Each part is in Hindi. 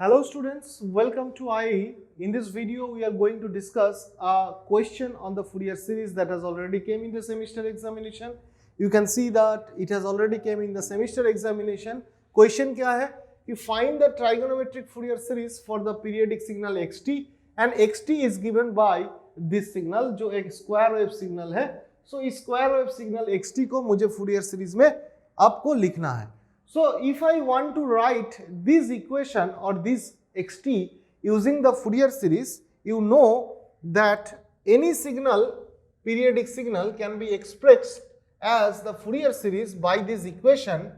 Hello students, welcome to IE. In this video we are going to discuss a question on the Fourier series that has already came in the semester examination. You can see that it has already came in the semester examination. Question क्या है कि find the trigonometric Fourier series for the periodic signal xt and xt is given by this signal जो एक square wave signal है. So इस square wave signal xt को मुझे Fourier series में आपको लिखना है. So if I want to write this equation or this xt using the Fourier series, you know that any signal, periodic signal can be expressed as the Fourier series by this equation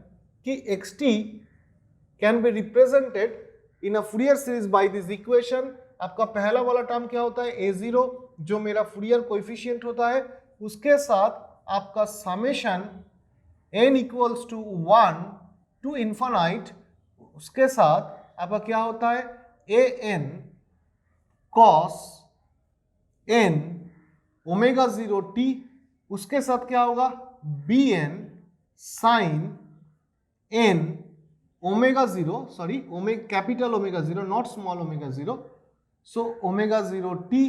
कि xt can be represented in a Fourier series by this equation. आपका पहला वाला टर्म क्या होता है a0 जो मेरा Fourier कोएफिशिएंट होता है, उसके साथ आपका summation n equals to 1 to infinite, उसके साथ आपका क्या होता है an cos n omega 0 t, उसके साथ क्या होगा bn sin n omega 0, sorry capital omega 0 not small omega 0, so omega 0 t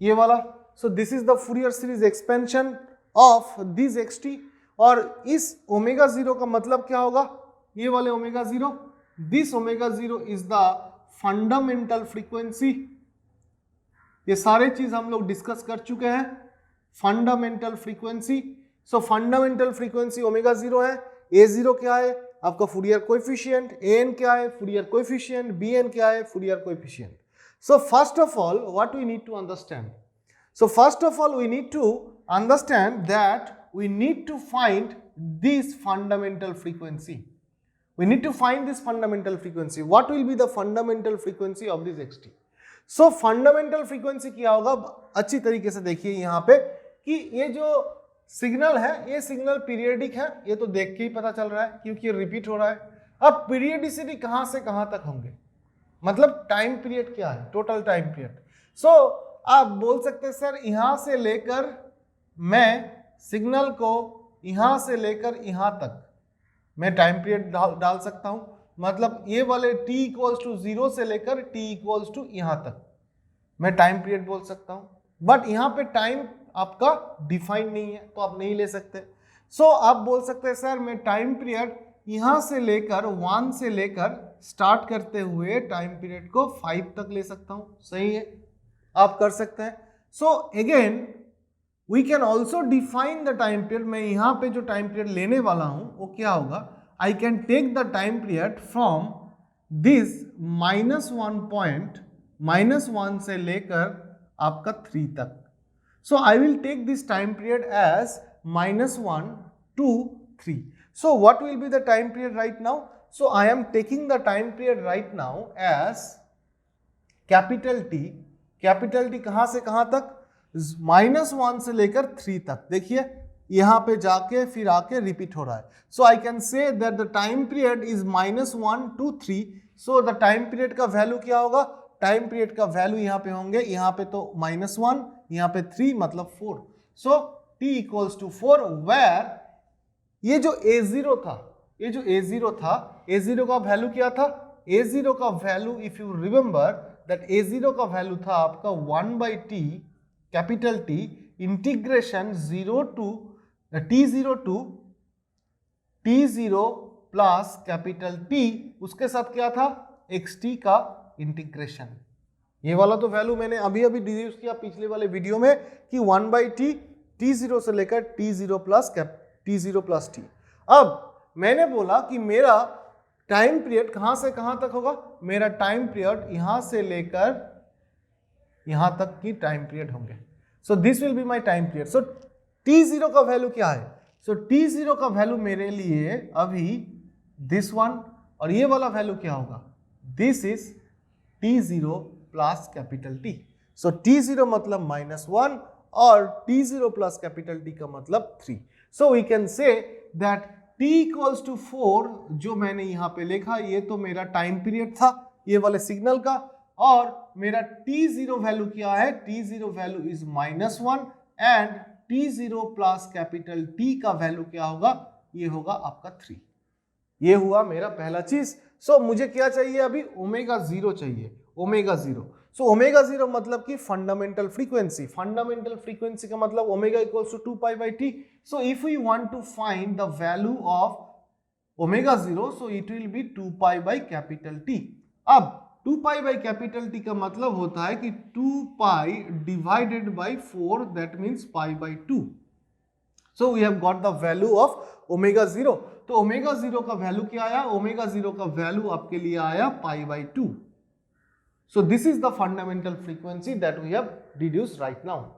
ये वाला. So this is the Fourier series expansion of this xt. और इस ओमेगा 0 का मतलब क्या होगा, ये वाले omega 0, this omega 0 is the fundamental frequency. ये सारे चीज हम लोग डिस्कस कर चुके हैं. फंडामेंटल फ्रीक्वेंसी, सो फंडामेंटल फ्रीक्वेंसी ओमेगा 0 है. a0 क्या है आपका फूरियर कोएफिशिएंट, an क्या है फूरियर कोएफिशिएंट, bn क्या है Fourier coefficient. So first of all what we need to understand, so first of all we need to understand that we need to find this fundamental frequency. We need to find this fundamental frequency. What will be the fundamental frequency of this xt? So fundamental frequency क्या होगा, अच्छी तरीके से देखिए यहाँ पे कि ये जो सिग्नल है ये सिग्नल पीरियडिक है, ये तो देख के ही पता चल रहा है क्योंकि ये रिपीट हो रहा है. अब पीरियडिसिटी कहाँ से कहाँ तक होंगे, मतलब टाइम पीरियड क्या है, टोटल टाइम पीरियड. सो आप बोल सकते हैं सर यहाँ से लेकर मैं सिग्नल को यहाँ से लेकर यहाँ तक मैं टाइम पीरियड डाल सकता हूँ, मतलब ये वाले t इक्वल्स टू 0 से लेकर t इक्वल्स टू यहाँ तक मैं टाइम पीरियड बोल सकता हूँ. बट यहाँ पे टाइम आपका डिफाइन नहीं है तो आप नहीं ले सकते. सो आप बोल सकते हैं सर मैं टाइम पीरियड यहाँ से लेकर 1 से लेकर स्टार्ट करते हुए टाइम पीरियड को 5 तक ले सकता हूँ. सही है, आप कर सकते हैं. So again we can also define the time period. मैं यहाँ पे जो टाइम पीरियड लेने वाला हूँ वो क्या होगा, I can take the time period from this -1 point, -1 से लेकर आपका 3 तक. So I will take this time period as -1 to 3. So what will be the time period right now, so I am taking the time period right now as capital T. Capital T कहाँ से कहाँ तक, -1 से लेकर 3 तक. देखिए यहाँ पे जाके फिर आके रिपीट हो रहा है. So I can say that the time period is -1 to 3. So the time period का वैल्यू क्या होगा, टाइम पीरियड का वैल्यू यहाँ पे होंगे, यहाँ पे तो -1, यहाँ पे 3 मतलब 4. सो t इक्वल्स टू 4 वेयर ये जो a0 था, ये जो a0 था, a0 का वैल्यू क्या था, a0 का value if you remember that a0 का वैल्यू था आपका 1/t capital T integration 0 to t0 to t0 plus capital T, उसके साथ क्या था xt का इंटीग्रेशन. ये वाला तो वैल्यू मैंने अभी अभी डिड्यूस किया पिछले वाले वीडियो में कि 1/t t0 से लेकर t0 प्लस t. अब मैंने बोला कि मेरा टाइम पीरियड कहां से कहां तक होगा, मेरा टाइम पीरियड यहां से लेकर यहां तक की टाइम पीरियड होंगे. So this will be my time period. So t0 का वैल्यू क्या है, सो t0 का वैल्यू मेरे लिए अभी दिस वन, और ये वाला वैल्यू क्या होगा, this is t0 plus capital T. So t0 मतलब -1 और t0 प्लस कैपिटल T का मतलब 3. So we can say that t equals to 4 जो मैंने यहाँ पे लिखा ये तो मेरा टाइम पीरियड था ये वाले सिग्नल का, और मेरा t0 वैल्यू क्या है, t0 value is -1 and t0 plus capital T का वैल्यू क्या होगा, ये होगा आपका 3. ये हुआ मेरा पहला चीज. सो मुझे क्या चाहिए अभी, ओमेगा 0 चाहिए, ओमेगा 0। सो ओमेगा 0 मतलब कि फंडामेंटल फ्रीक्वेंसी, फंडामेंटल फ्रीक्वेंसी का मतलब omega equals to 2 pi by T. So if we want to find the value of omega 0, so it will be 2 pi by capital T. अब 2 पाई बाई कैपिटल टी का मतलब होता है कि 2 pi divided by 4, that means pi by 2। So we have got the value of omega 0। तो ओमेगा 0 का वैल्यू क्या आया, ओमेगा 0 का वैल्यू आपके लिए आया pi by 2। So this is the fundamental frequency that we have deduced right now.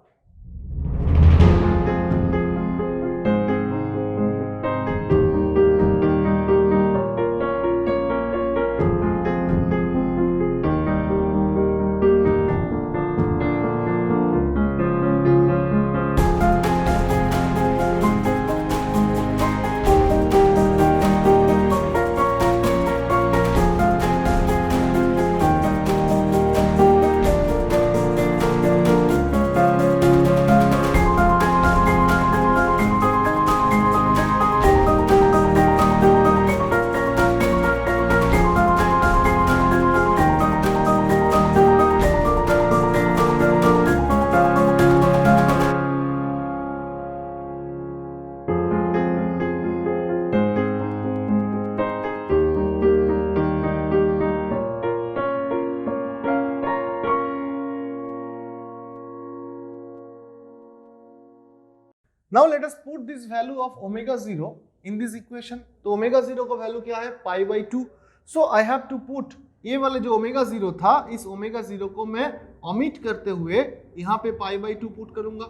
Now let us put this value of omega 0 in this equation. तो omega 0 का वैल्यू क्या है, pi by 2। So I have to put ये वाले जो ओमेगा 0 था, इस ओमेगा 0 को मैं ओमिट करते हुए यहाँ पे पाई बाई 2 पुट करूंगा।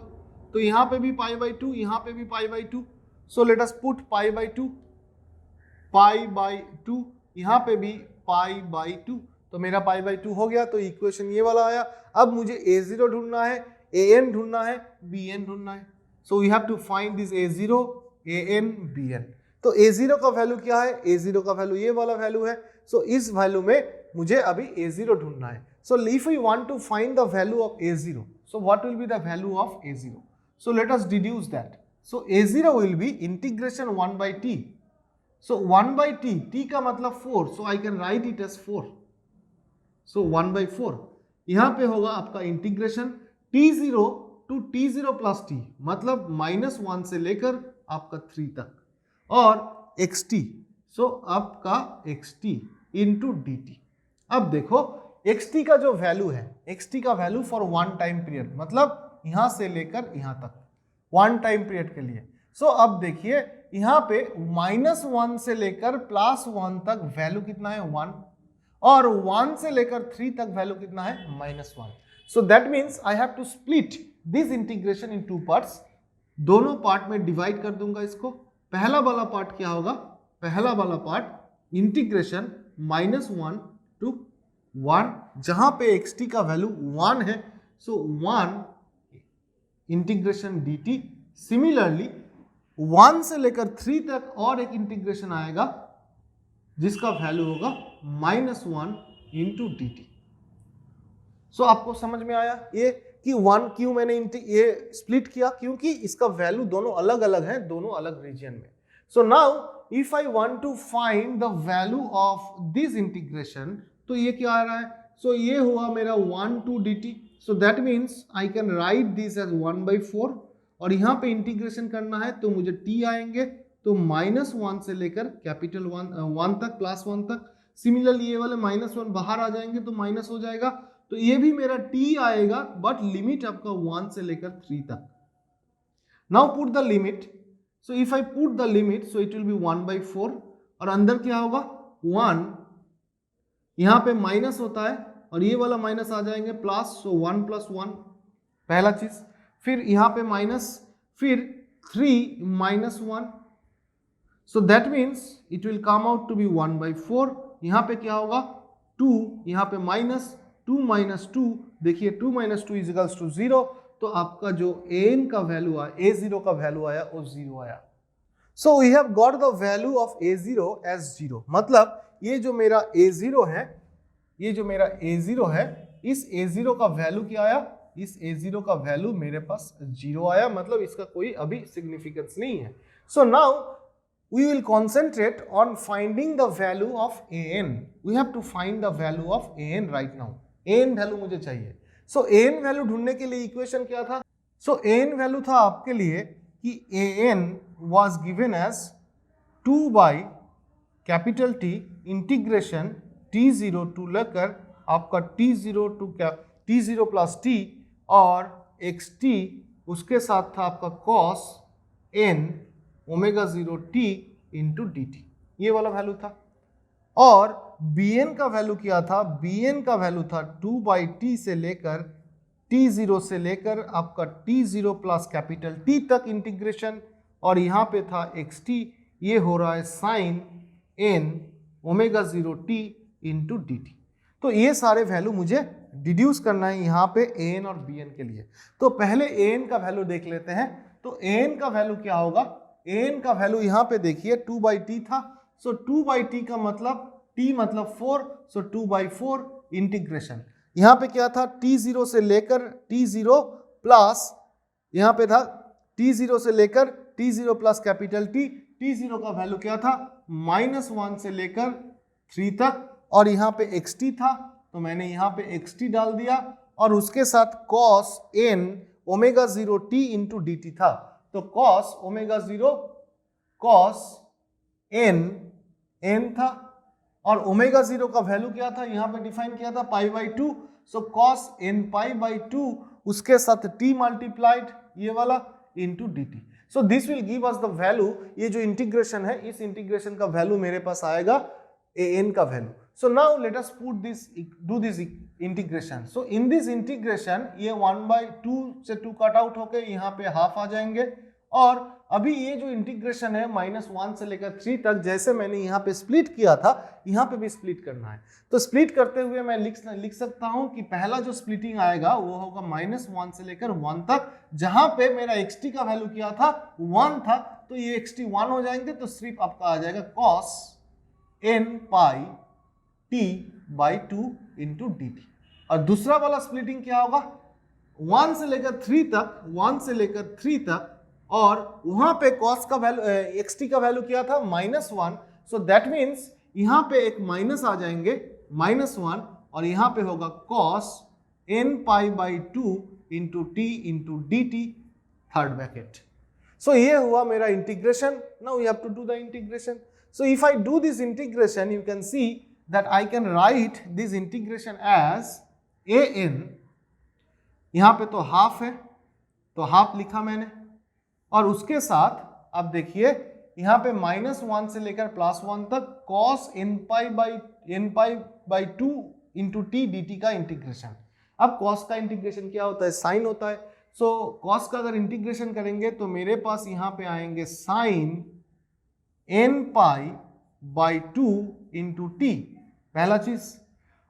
तो यहाँ पे भी पाई बाई 2, यहाँ पे भी पाई by 2। So let us put pi by 2, pi by 2, यहाँ पे भी पाई बाई 2। तो मेरा पाई बाई 2 हो गया। तो इक्वेशन ये वाला आया। अब मुझे a0 ढूंढना है, an ढूंढना है, bn ढूंढना है। So we have to find this a0, an, bn। तो a0 का वैल्यू क्या है, a0 का वैल्यू ये वाला वैल्यू है। सो इस वैल्यू में मुझे अभी a0 ढूंढना है। सो if we want to find the value of a0, so what will be the value of a0? So let us deduce that. So a0 will be integration 1 by t. So 1 by t, t का मतलब 4, so I can write it as 4. So 1 by 4, यहाँ पे होगा आपका integration t0 to t0 plus t, मतलब -1 से लेकर आपका 3 तक, और xt, सो आपका xt इंटू dt। अब देखो xt का जो वैल्यू है, xt का वैल्यू फॉर 1 टाइम पीरियड, मतलब यहां से लेकर यहां तक 1 टाइम पीरियड के लिए। सो अब देखिए यहाँ पे -1 से लेकर +1 तक वैल्यू कितना है, 1, और 1 से लेकर 3 तक वैल्यू कितना है, -1। So that means I have to split this integration in 2 parts. दोनों पार्ट में डिवाइड कर दूंगा इसको। पहला वाला पार्ट क्या होगा, पहला वाला पार्ट इंटीग्रेशन -1 टू 1, जहां पे xt का वैल्यू 1 है, सो 1 इंटीग्रेशन dt। सिमिलरली 1 से लेकर 3 तक और एक इंटीग्रेशन आएगा जिसका वैल्यू होगा -1 इंटू dt। सो आपको समझ में आया ये कि 1 क्यों मैंने ये स्प्लिट किया, क्योंकि इसका वैल्यू दोनों अलग अलग हैं, दोनों अलग रीजन में। So now if I want to find the value of this integration, तो ये क्या आ रहा है, सो ये हुआ मेरा 1 to dt। So that means I can write this as 1/4, और यहाँ पे इंटीग्रेशन करना है तो मुझे t आएंगे, तो -1 से लेकर कैपिटल 1 तक, +1 तक। सिमिलरली ये वाले -1 बाहर आ जाएंगे तो माइनस हो जाएगा, तो ये भी मेरा t आएगा, बट लिमिट आपका 1 से लेकर 3 तक। Now put the limit. So if I put the limit, so it will B 1/4, और अंदर क्या होगा 1, यहाँ पे माइनस होता है और ये वाला माइनस आ जाएंगे प्लस, सो 1 + 1 पहला चीज, फिर यहाँ पे माइनस, फिर 3 - 1, so that means it will come out to be 1/4। यहाँ पे क्या होगा 2, यहाँ पे -2 - 2, देखिए 2 - 2 = 0, तो आपका जो an का वैल्यू आया, a0 का वैल्यू आया वो 0 आया। So we have got the value of a0 as 0, मतलब ये जो मेरा a0 है, ये जो मेरा a0 है, इस a0 का वैल्यू क्या आया, इस a0 का वैल्यू मेरे पास 0 आया, मतलब इसका कोई अभी सिग्निफिकेंस नहीं है। So now we will concentrate on finding the value of an. We have to find the value of an right now. an value मुझे चाहिए. So an वैल्यू ढूंढने के लिए इक्वेशन क्या था? So an वैल्यू था आपके लिए कि an was given as 2 by capital T integration t0 to लेकर आपका t0 to t0 plus t और xt उसके साथ था आपका cos n omega 0 t into D t, ये वाला वैल्यू था. और bn का वैल्यू क्या था? bn का वैल्यू था 2 बाई टी से लेकर t0 से लेकर आपका t0 प्लस कैपिटल T तक इंटीग्रेशन, और यहाँ पे था xt, ये हो रहा है sine n omega 0 t into D t. तो ये सारे वैल्यू मुझे डिड्यूस करना है यहाँ पे an और bn के लिए. तो पहले an का वैल्यू देख लेते हैं. तो an का वैल्यू क्या होगा? an का वैल्यू यहाँ पे देखिए 2 बाई टी था. सो 2 बाई टी का मतलब t मतलब 4, सो 2 बाई 4 इंटीग्रेशन. यहाँ पे क्या था? t0 से लेकर t0 प्लस, यहाँ पे था t0 से लेकर t0 plus capital T. t0 का वैल्यू क्या था? -1 से लेकर 3 तक, और यहाँ पे xt था तो मैंने यहाँ पे xt डाल दिया, और उसके साथ cos n omega 0 t into D T था. तो cos ओमेगा 0 cos n था, और ओमेगा 0 का वैल्यू क्या था? यहाँ पे डिफाइन किया था पाई by 2. So cos n pi by 2 उसके साथ t मल्टीप्लाइड ये वाला into D T. So this will give us the value. ये जो इंटीग्रेशन है, इस इंटीग्रेशन का वैल्यू मेरे पास आएगा an का value. So now let us do this integration. So in this integration ये 1/2 से 2 कट आउट होके यहाँ पे हाफ आ जाएंगे, और अभी ये जो इंटीग्रेशन है -1 से लेकर 3 तक, जैसे मैंने यहाँ पे स्प्लिट किया था, यहाँ पे भी स्प्लिट करना है. तो स्प्लिट करते हुए मैं लिख सकता हूँ कि पहला जो स्प्लिटिंग आएगा वो होगा -1 से लेकर 1 तक. जहाँ पे मेरा xt का वैल्यू क्या था? 1 था, तो ये xt 1 हो जाएंगे, तो सिर्फ आपका आ जाएगा cos n pi t by 2 into D t. और दूसरा वाला स्प्लिटिंग क्या होगा? 1 से लेकर 3 तक, 1 से लेकर 3 तक, और वहां पे cos का वैल्यू xt का वैल्यू क्या था? -1. सो दैट मीन्स यहाँ पे एक माइनस आ जाएंगे, -1, और यहाँ पे होगा cos n pi by 2 into t into D T third bracket. So ये हुआ मेरा integration. Now we have to do the integration. So if I do this integration, you can see that I can write this integration as an. यहाँ पे तो हाफ है, तो हाफ लिखा मैंने, और उसके साथ अब देखिए यहाँ पे -1 से लेकर +1 तक cos n pi by 2 into t dt का इंटीग्रेशन. अब cos का इंटीग्रेशन क्या होता है? साइन होता है. सो cos का अगर इंटीग्रेशन करेंगे तो मेरे पास यहाँ पे आएंगे sine n pi by 2 into t, पहला चीज,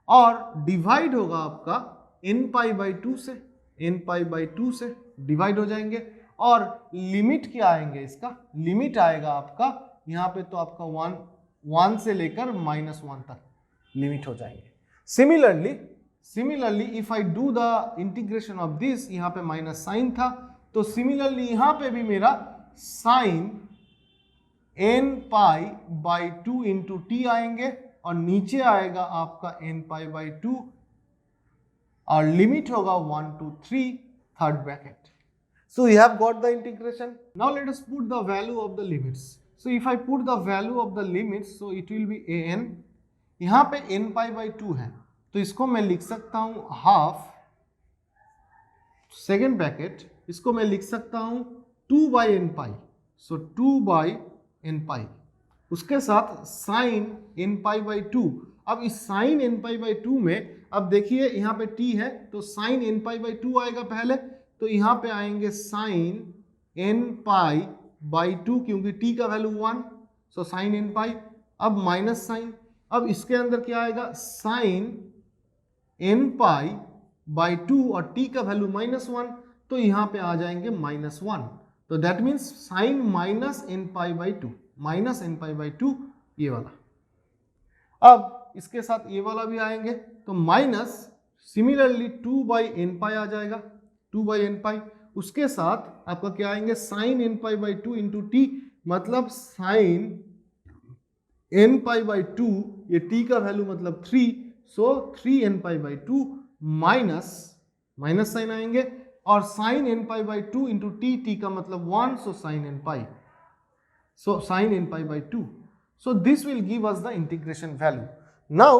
और डिवाइड होगा आपका n पाई बाई 2 से, n पाई बाई 2 से डिवाइड हो जाएंगे, और लिमिट क्या आएंगे? इसका लिमिट आएगा आपका यहाँ पे तो आपका 1 से लेकर -1 तक लिमिट हो जाएंगे. Similarly if I do the integration of this, यहाँ पे माइनस साइन था, तो सिमिलरली यहाँ पे भी मेरा sine n pi by 2 into t आएंगे, और नीचे आएगा आपका n पाई बाई 2, और लिमिट होगा 1 to 3 third bracket. So you have got the integration. Now let us put the value of the limits. So if I put the value of the limits, so it will be an. यहाँ पे n पाई बाई 2 है, तो इसको मैं लिख सकता हूँ हाफ, सेकेंड ब्रैकेट, इसको मैं लिख सकता हूँ 2 by n pi. So 2 by n पाई, उसके साथ साइन n पाई बाई 2. अब इस साइन n पाई बाई 2 में अब देखिए यहाँ पे t है, तो साइन n पाई बाई 2 आएगा पहले, तो यहाँ पे आएंगे साइन n पाई बाई 2, क्योंकि t का वैल्यू 1, सो साइन n पाई. अब माइनस साइन, अब इसके अंदर क्या आएगा? साइन n पाई बाई 2, और t का वैल्यू -1, तो यहाँ पे आ जाएंगे -1. तो that means sign minus n pi by 2, minus n pi by 2, ये वाला. अब इसके साथ ये वाला भी आएंगे, तो माइनस सिमिलरली 2 बाई n पाई आ जाएगा, 2 बाई n पाई. उसके साथ आपका क्या आएंगे? Sine n pi by 2 into t, मतलब साइन n पाई बाई 2, ये t का वैल्यू मतलब 3, so 3n pi by 2 minus sine आएंगे, और sine n pi by 2 into t का मतलब 1, सो sine n pi, so sin n pi by 2. So this will give us the integration value. Now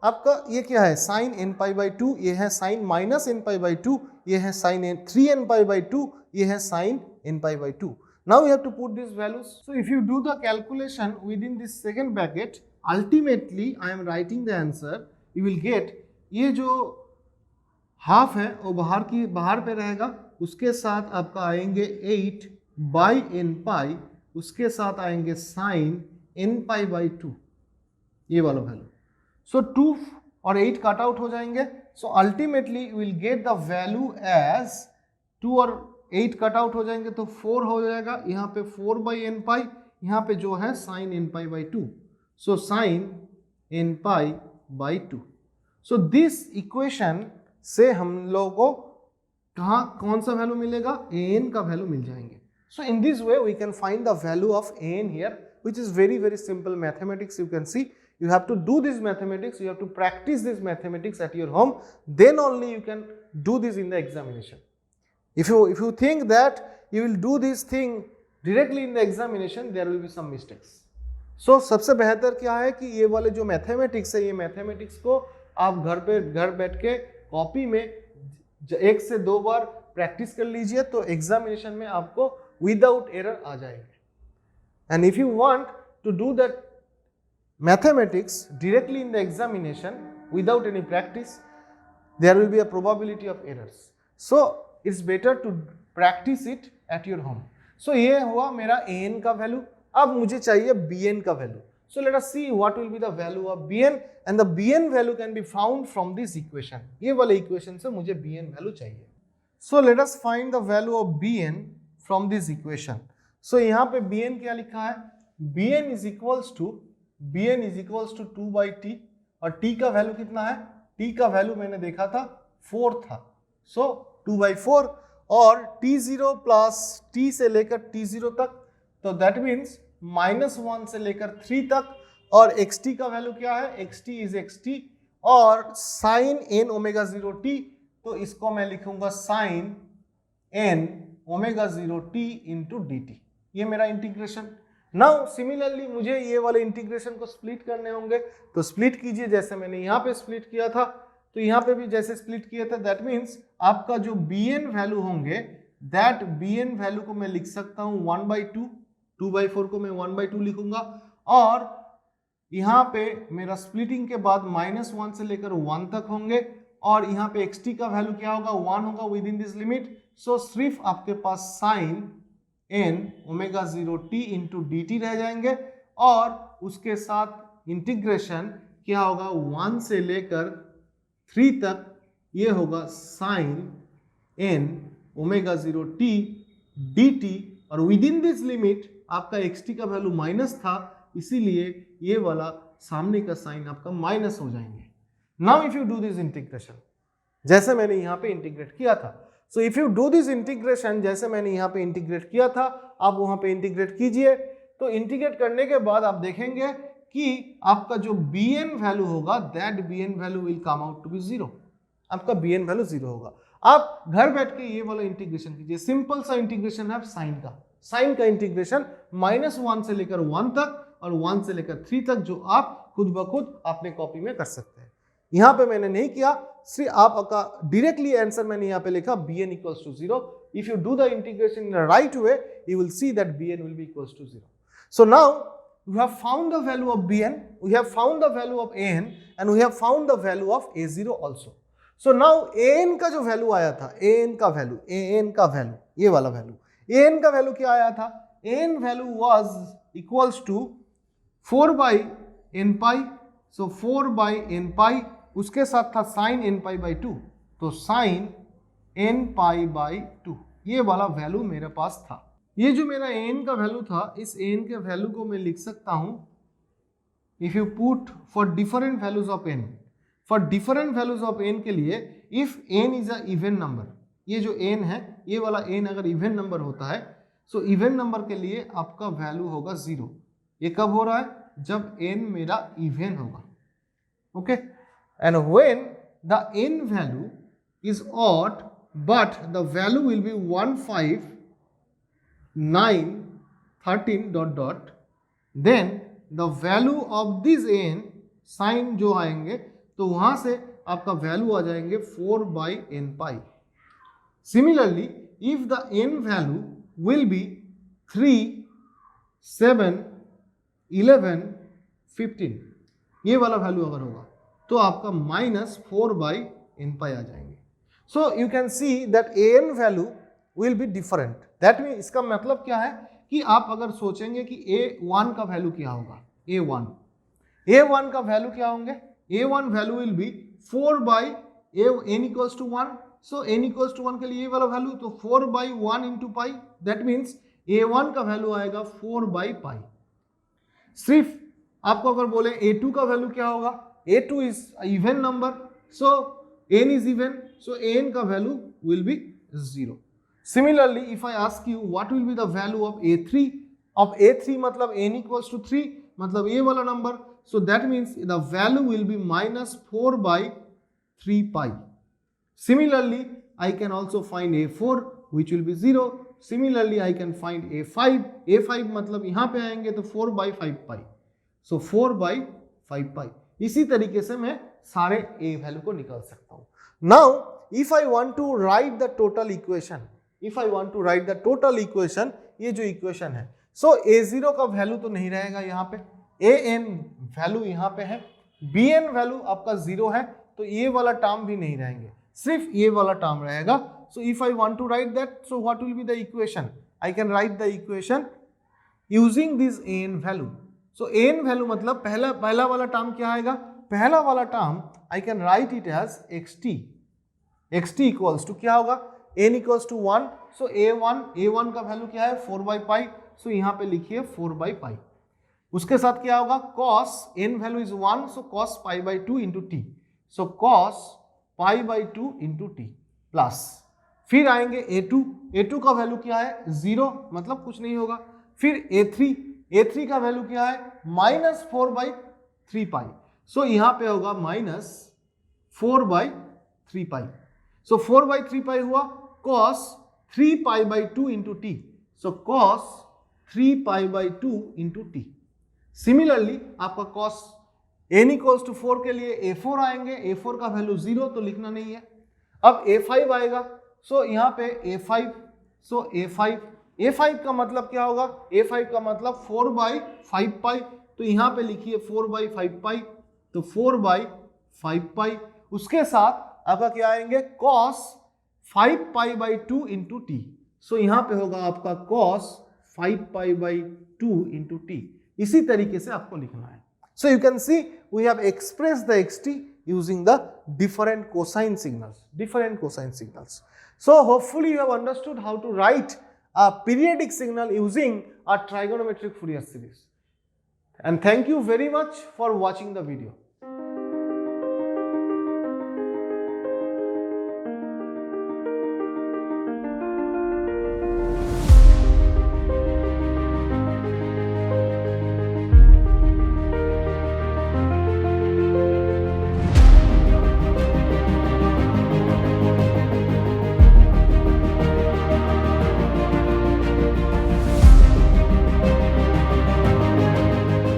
आपका ये क्या है, sin n pi by 2, ये है sin minus n pi by 2, ये है sin 3n pi by 2, ये है sin n pi by 2. Now you have to put these values. So if you do the calculation within this second bracket, ultimately I am writing the answer. You will get ये जो हाफ है वो बाहर पे रहेगा, उसके साथ आपका आएंगे 8 बाई n पाई, उसके साथ आएंगे साइन n पाई बाई 2, ये वाला वैल्यू. सो 2 और 8 कट आउट हो जाएंगे. So ultimately will get the value as 2 और 8 कट आउट हो जाएंगे तो 4 हो जाएगा. यहाँ पे 4 बाई एन पाई, यहाँ पे जो है sine n pi by 2, so sine n pi by 2. So this equation से हम लोगों को कौन सा वैल्यू मिलेगा, an का वैल्यू मिल जाएंगे. So in this way we can find the value of an here, which is very simple mathematics. You can see you have to do this mathematics, you have to practice this mathematics at your home, then only you can do this in the examination. If you think that you will do this thing directly in the examination, there will be some mistakes. So सबसे बेहतर क्या है कि ये वाले जो मैथमेटिक्स है, ये मैथमेटिक्स को आप घर बैठ के कॉपी में 1 से 2 बार प्रैक्टिस कर लीजिए, तो एग्जामिनेशन में आपको विदाउट एरर आ जाएंगे. And if you want to do that mathematics directly in the examination without any practice, there will be a probability of errors. So it's better to practice it at your home. So ये हुआ मेरा an का वैल्यू. अब मुझे चाहिए bn का value. So let us see what will be the value of bn, and the bn value can be found from this equation. ये वाले इक्वेशन से मुझे bn वैल्यू चाहिए. So let us find the value of bn from this equation. So यहाँ पे bn क्या लिखा है, bn is equals to 2 by t, और t का वैल्यू कितना है, t का वैल्यू मैंने देखा था 4 था. So 2 by 4, और t0 प्लस t से लेकर t0 तक, तो दैट मीन्स -1 से लेकर 3 तक, और xt का वैल्यू क्या है, xt इज xt, और साइन n ओमेगा 0 t, तो इसको मैं लिखूंगा sine n omega 0 t into D t. ये मेरा इंटीग्रेशन. नाउ सिमिलरली मुझे ये वाले इंटीग्रेशन को स्प्लिट करने होंगे, तो स्प्लिट कीजिए जैसे मैंने यहाँ पे स्प्लिट किया था, तो यहाँ पे भी जैसे स्प्लिट किया था. दैट मीन्स आपका जो bn वैल्यू होंगे, दैट bn वैल्यू को मैं लिख सकता हूँ 1/2, 2/4 को मैं 1/2 लिखूंगा, और यहाँ पे मेरा स्प्लिटिंग के बाद -1 से लेकर 1 तक होंगे, और यहाँ पे xt का वैल्यू क्या होगा, 1 होगा within this limit. So सिर्फ आपके पास sine n omega 0 t into D T रह जाएंगे, और उसके साथ इंटीग्रेशन क्या होगा, 1 से लेकर 3 तक, ये होगा sine n omega 0 t d t, और विद इन दिस लिमिट आपका xt का वैल्यू माइनस था, इसीलिए ये वाला सामने का साइन आपका माइनस हो जाएंगे. Now if you do this integration जैसे मैंने यहाँ पे इंटीग्रेट किया था, so if you do this integration जैसे मैंने यहाँ पे इंटीग्रेट किया था, आप वहाँ पे इंटीग्रेट कीजिए. तो इंटीग्रेट करने के बाद आप देखेंगे कि आपका जो bn वैल्यू होगा, that bn value will come out to be 0. आपका bn वैल्यू 0 होगा. आप घर बैठ के ये वाला इंटीग्रेशन कीजिए. सिंपल सा इंटीग्रेशन है साइन का इंटीग्रेशन -1 से लेकर 1 तक और 1 से लेकर 3 तक, जो आप खुद ब खुद अपने कॉपी में कर सकते हैं. यहाँ पे मैंने नहीं किया, सिर्फ आपका डायरेक्टली आंसर मैंने यहाँ पे लिखा bn equals to 0. If you do the integration in the right way, you will see that bn will be equals to 0. So now we have found the value of bn, we have found the value of an, and we have found the value of a0 also. So now an का जो वैल्यू आया था, an का वैल्यू ये वाला वैल्यू, an का वैल्यू क्या आया था, an value was equals to 4 by n pi. So 4 by n pi, उसके साथ था साइन n pi by 2, तो साइन n pi by 2, ये वाला वैल्यू मेरे पास था. ये जो मेरा n का वैल्यू था, इस n के वैल्यू को मैं लिख सकता हूं, if you put for different values of n, for different values of n के लिए, if n is a even number, ये जो n है, ये वाला n अगर इवन नंबर होता है, सो इवन नंबर के लिए आपका वैल्यू होगा 0। ये कब हो रहा है? जब n मेरा इवन होगा, okay. And when the n value is odd but the value will be 1 5 9 13 dot dot, then the value of this n sine जो आएंगे तो वहां से आपका वैल्यू आ जाएंगे 4 by n pi. Similarly, if the n value will be 3 7 11 15, ये वाला वैल्यू अगर होगा तो आपका -4 by n pi आ जाएंगे. So you can see that an value will be different. That means इसका मतलब क्या है कि आप अगर सोचेंगे कि a1 का वैल्यू क्या होगा, a1 का वैल्यू क्या होंगे, a1 value will be 4 by n equals to 1. So n equals to 1 के लिए ये वाला वैल्यू तो 4 by 1 into pi. That means a1 का वैल्यू आएगा 4 by pi. सिर्फ आपको अगर बोले a2 का वैल्यू क्या होगा, a2 is even number, so n is even, so n का value will be 0. Similarly, if I ask you what will be the value of a3, of a3 मतलब n equals to 3 मतलब ये वाला number, so that means the value will be -4 by 3 pi. Similarly, I can also find a4 which will be 0. Similarly, I can find a5 मतलब यहाँ पे आएंगे तो 4 by 5 pi, so 4 by 5 pi. इसी तरीके से मैं सारे a वैल्यू को निकाल सकता हूँ. Now, if I want to write the total equation, ये जो इक्वेशन है, so a0 का वैल्यू तो नहीं रहेगा यहाँ पे, an वैल्यू यहाँ पे है, bn वैल्यू आपका 0 है तो ये वाला टर्म भी नहीं रहेंगे, सिर्फ ये वाला टर्म रहेगा. So if I want to write that, so what will be the equation? I can write the equation using this an value. So an value मतलब पहला वाला टर्म क्या आएगा, पहला वाला term I can write it as xt equals to क्या होगा, n equals to 1, so a1 का वैल्यू क्या है 4 by pi, so यहाँ पे लिखिए 4 by pi. उसके साथ क्या होगा, cos n value is 1, so cos pi by 2 into t, so cos pi by 2 into t plus फिर आएंगे a2 का वैल्यू क्या है 0 मतलब कुछ नहीं होगा, फिर a3 का वैल्यू क्या है -4 by 3 pi, सो यहाँ पे होगा -4 by 3 pi, so 4 by 3 pi हुआ, cos 3 pi by 2 into t, so cos 3 pi by 2 into t. Similarly आपका cos n equals to 4 के लिए a4 आएंगे, a4 का वैल्यू 0 तो लिखना नहीं है. अब a5 आएगा, सो यहाँ पे a5, सो a5 का मतलब क्या होगा, a5 का मतलब 4 by 5 pi, तो यहाँ पे लिखिए 4 by 5 pi, तो 4 by 5 pi. उसके साथ आपका क्या आएंगे cos 5 pi by 2 into t, सो यहाँ पे होगा आपका cos 5 pi by 2 into t. इसी तरीके से आपको लिखना है. So you can see we have expressed the xt using the different cosine signals. So hopefully you have understood how to write a periodic signal using a trigonometric Fourier series. And thank you very much for watching the video.